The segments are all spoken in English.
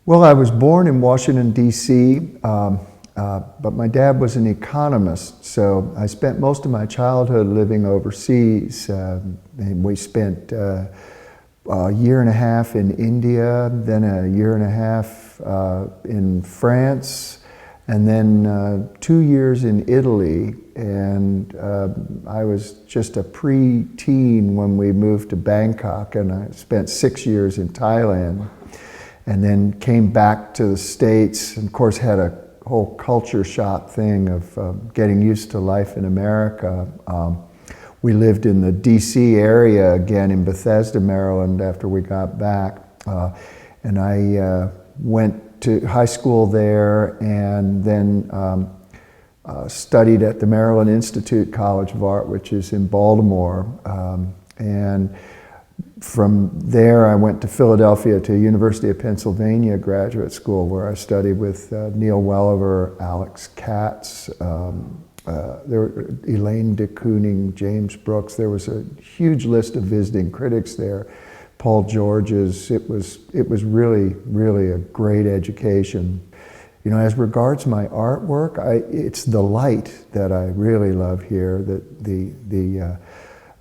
Well, I was born in Washington, D.C., but my dad was an economist, so I spent most of my childhood living overseas. And we spent a year and a half in India, then a year and a half in France, and then 2 years in Italy. And I was just a pre-teen when we moved to Bangkok, and I spent 6 years in Thailand. And then came back to the States, and of course had a whole culture shock thing of getting used to life in America. We lived in the DC area again in Bethesda, Maryland after we got back. And I went to high school there and then studied at the Maryland Institute College of Art, which is in Baltimore. And from there, I went to Philadelphia to University of Pennsylvania Graduate School, where I studied with Neil Welliver, Alex Katz, Elaine de Kooning, James Brooks. There was a huge list of visiting critics there. Paul George's. It was really, really a great education. You know, as regards my artwork, it's the light that I really love here. The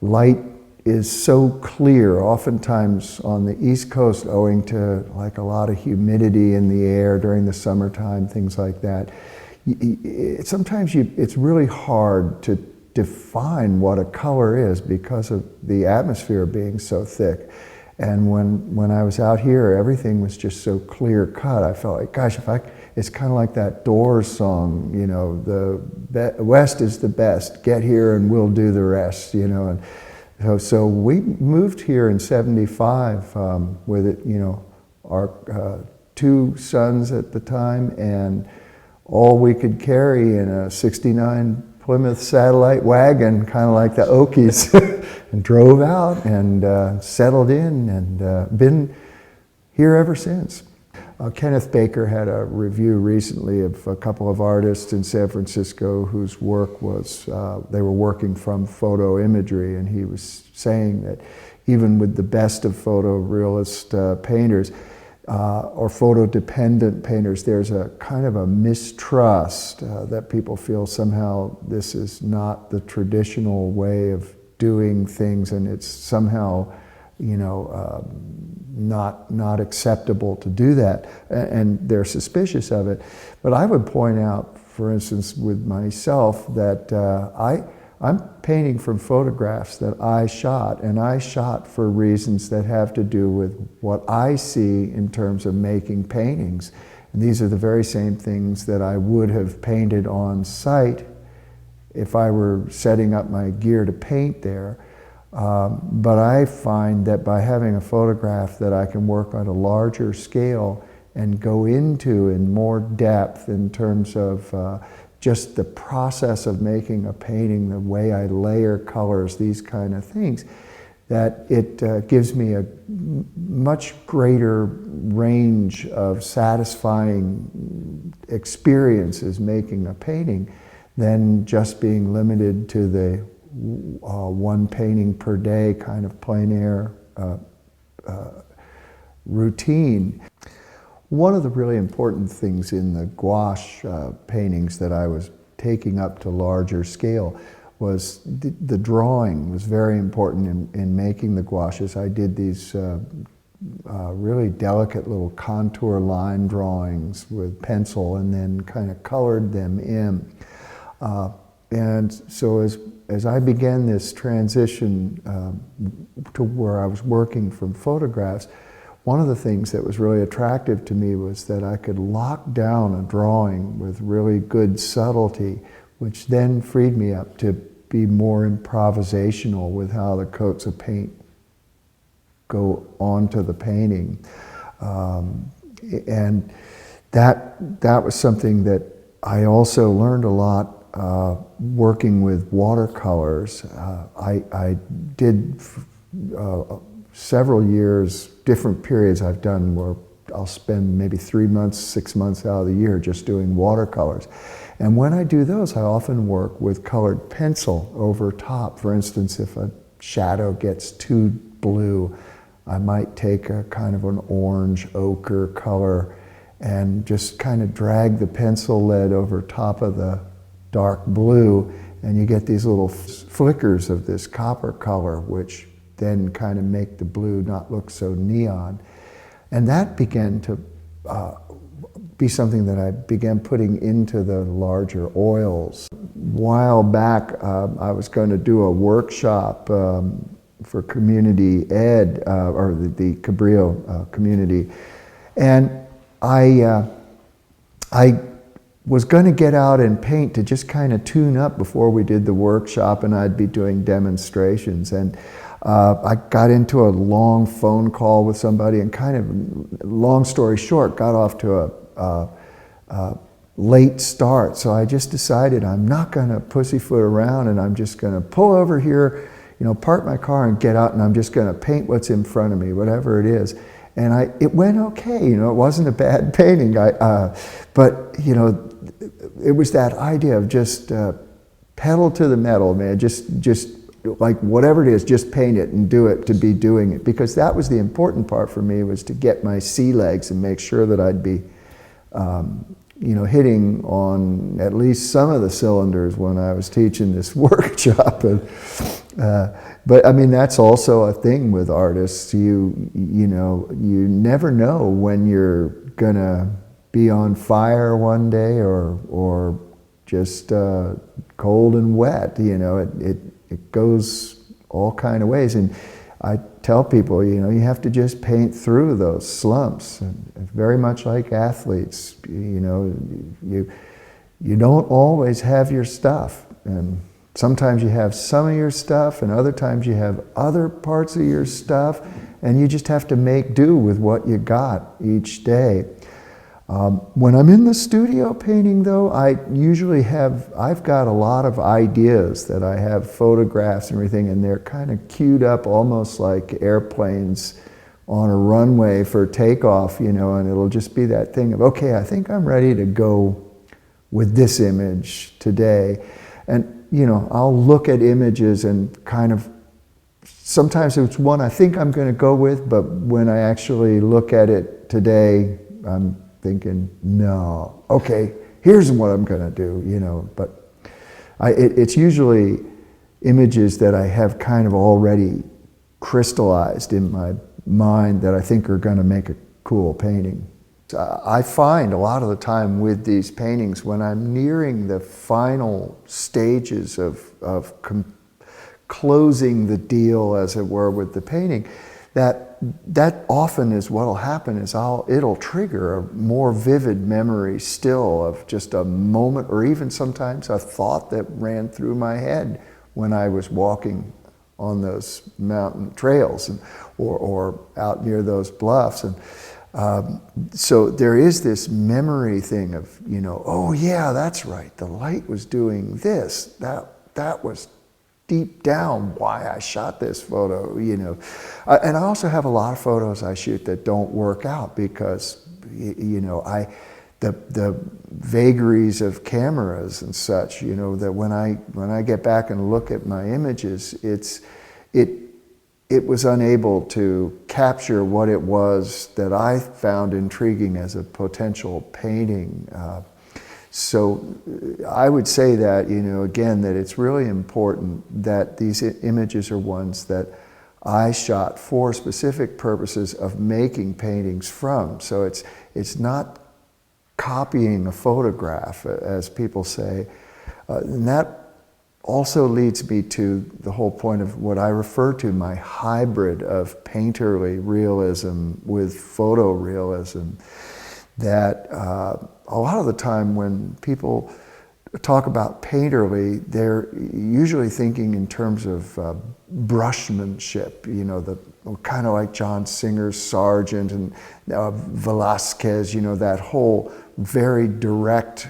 light is so clear, oftentimes on the East Coast, owing to like a lot of humidity in the air during the summertime, things like that. Sometimes it's really hard to define what a color is because of the atmosphere being so thick. And when I was out here, everything was just so clear cut. I felt like, gosh, it's kind of like that Doors song, you know, the West is the best, get here and we'll do the rest, you know. And so we moved here in '75 with it, you know, our 2 sons at the time, and all we could carry in a '69 Plymouth Satellite wagon, kind of like the Okies, and drove out and settled in and been here ever since. Kenneth Baker had a review recently of a couple of artists in San Francisco whose work was, they were working from photo imagery, and he was saying that even with the best of photorealist painters, or photo-dependent painters, there's a kind of a mistrust that people feel somehow this is not the traditional way of doing things, and it's somehow, you know, not acceptable to do that, and they're suspicious of it. But I would point out, for instance, with myself, that I'm painting from photographs that I shot, and I shot for reasons that have to do with what I see in terms of making paintings. And these are the very same things that I would have painted on site if I were setting up my gear to paint there. But I find that by having a photograph that I can work on a larger scale and go into in more depth in terms of just the process of making a painting, the way I layer colors, these kind of things, that it gives me a much greater range of satisfying experiences making a painting than just being limited to the one painting per day kind of plein air routine. One of the really important things in the gouache paintings that I was taking up to larger scale was the drawing was very important in making the gouaches. I did these really delicate little contour line drawings with pencil and then kind of colored them in. And so as I began this transition to where I was working from photographs, one of the things that was really attractive to me was that I could lock down a drawing with really good subtlety, which then freed me up to be more improvisational with how the coats of paint go onto the painting. And that was something that I also learned a lot working with watercolors. I did several years, different periods I've done where I'll spend maybe 3 months, 6 months out of the year just doing watercolors. And when I do those, I often work with colored pencil over top. For instance, if a shadow gets too blue, I might take a kind of an orange ochre color and just kind of drag the pencil lead over top of the dark blue, and you get these little flickers of this copper color, which then kind of make the blue not look so neon. And that began to be something that I began putting into the larger oils. A while back, I was going to do a workshop for community ed, or the Cabrillo community, and I was going to get out and paint to just kind of tune up before we did the workshop, and I'd be doing demonstrations. And I got into a long phone call with somebody, and kind of, long story short, got off to a late start. So I just decided I'm not going to pussyfoot around, and I'm just going to pull over here, park my car and get out, and I'm just going to paint what's in front of me, whatever it is. And it went okay, it wasn't a bad painting. But it was that idea of just pedal to the metal, man. Just like whatever it is, just paint it and do it to be doing it. Because that was the important part for me, was to get my sea legs and make sure that I'd be, hitting on at least some of the cylinders when I was teaching this workshop. But I mean, that's also a thing with artists. You never know when you're gonna be on fire one day or just cold and wet. It goes all kind of ways. And I tell people, you have to just paint through those slumps. And very much like athletes, you don't always have your stuff. And sometimes you have some of your stuff, and other times you have other parts of your stuff, and you just have to make do with what you got each day. When I'm in the studio painting, though, I've got a lot of ideas that I have photographs and everything, and they're kind of queued up almost like airplanes on a runway for takeoff, and it'll just be that thing of, okay, I think I'm ready to go with this image today. And I'll look at images and kind of, sometimes it's one I think I'm going to go with, but when I actually look at it today, I'm thinking, no, okay, here's what I'm going to do, But it's usually images that I have kind of already crystallized in my mind that I think are going to make a cool painting. I find a lot of the time with these paintings, when I'm nearing the final stages of closing the deal, as it were, with the painting, that often is what'll happen is it'll trigger a more vivid memory still of just a moment, or even sometimes a thought that ran through my head when I was walking on those mountain trails or out near those bluffs. And so there is this memory thing of, oh yeah, that's right, the light was doing this. That was deep down why I shot this photo, And I also have a lot of photos I shoot that don't work out because, the vagaries of cameras and such, that when I get back and look at my images, it was unable to capture what it was that I found intriguing as a potential painting. So I would say that, again, that it's really important that these images are ones that I shot for specific purposes of making paintings from. So it's not copying a photograph, as people say. And that also leads me to the whole point of what I refer to my hybrid of painterly realism with photorealism. That a lot of the time when people talk about painterly, they're usually thinking in terms of brushmanship, kind of like John Singer's Sargent and Velázquez, that whole very direct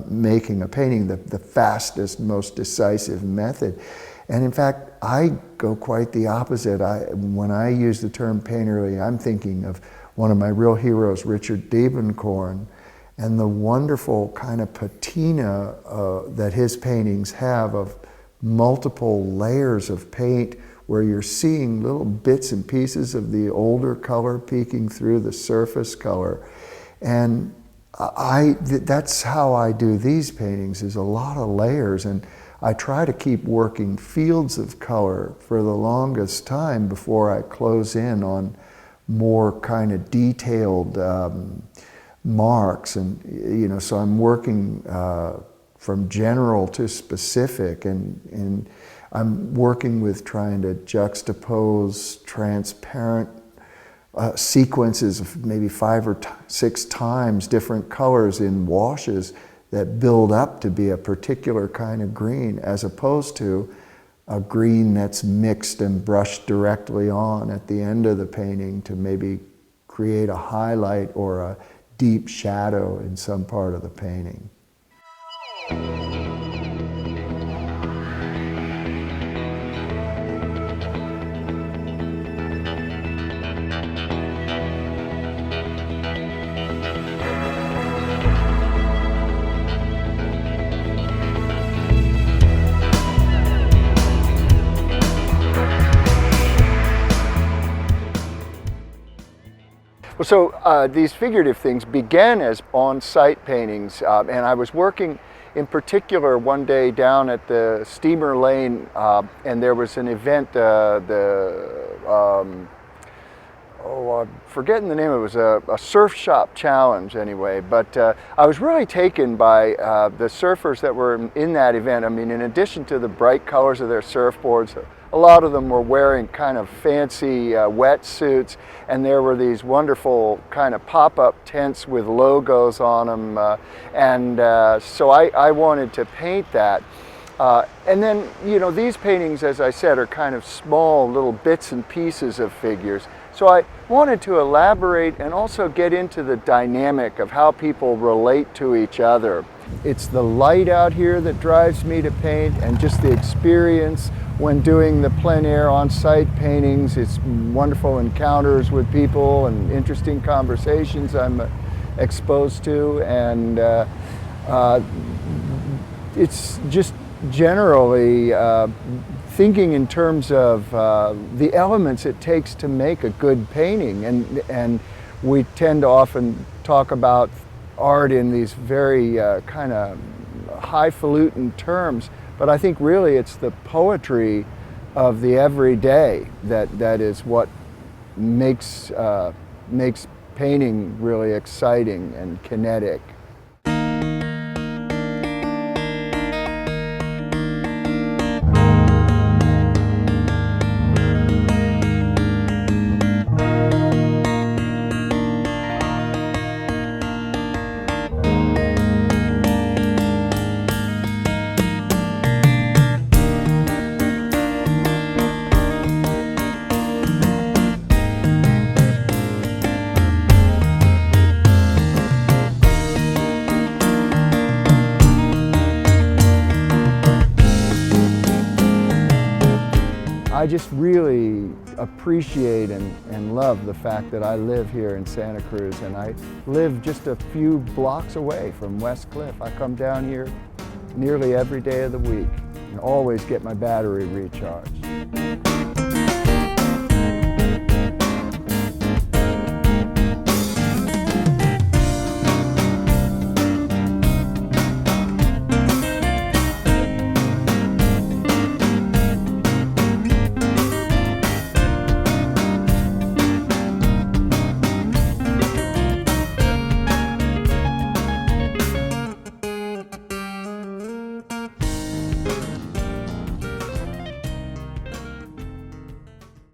making a painting, the fastest, most decisive method. And in fact, I go quite the opposite. When I use the term painterly, I'm thinking of one of my real heroes, Richard Diebenkorn, and the wonderful kind of patina that his paintings have of multiple layers of paint, where you're seeing little bits and pieces of the older color peeking through the surface color. And that's how I do these paintings, is a lot of layers, and I try to keep working fields of color for the longest time before I close in on more kind of detailed marks. And so I'm working from general to specific, and I'm working with trying to juxtapose transparent sequences of maybe 5 or 6 times different colors in washes that build up to be a particular kind of green, as opposed to a green that's mixed and brushed directly on at the end of the painting to maybe create a highlight or a deep shadow in some part of the painting. So these figurative things began as on-site paintings, and I was working in particular one day down at the Steamer Lane, and there was an event, I'm forgetting the name, it was a surf shop challenge anyway, but I was really taken by the surfers that were in that event. I mean, in addition to the bright colors of their surfboards, a lot of them were wearing kind of fancy wetsuits, and there were these wonderful kind of pop-up tents with logos on them, so I wanted to paint that. And then, these paintings, as I said, are kind of small little bits and pieces of figures. So I wanted to elaborate and also get into the dynamic of how people relate to each other. It's the light out here that drives me to paint, and just the experience when doing the plein air on-site paintings. It's wonderful encounters with people and interesting conversations I'm exposed to, and it's just generally thinking in terms of the elements it takes to make a good painting, and we tend to often talk about art in these very kind of highfalutin terms, but I think really it's the poetry of the everyday that is what makes painting really exciting and kinetic. I just really appreciate and love the fact that I live here in Santa Cruz, and I live just a few blocks away from West Cliff. I come down here nearly every day of the week and always get my battery recharged.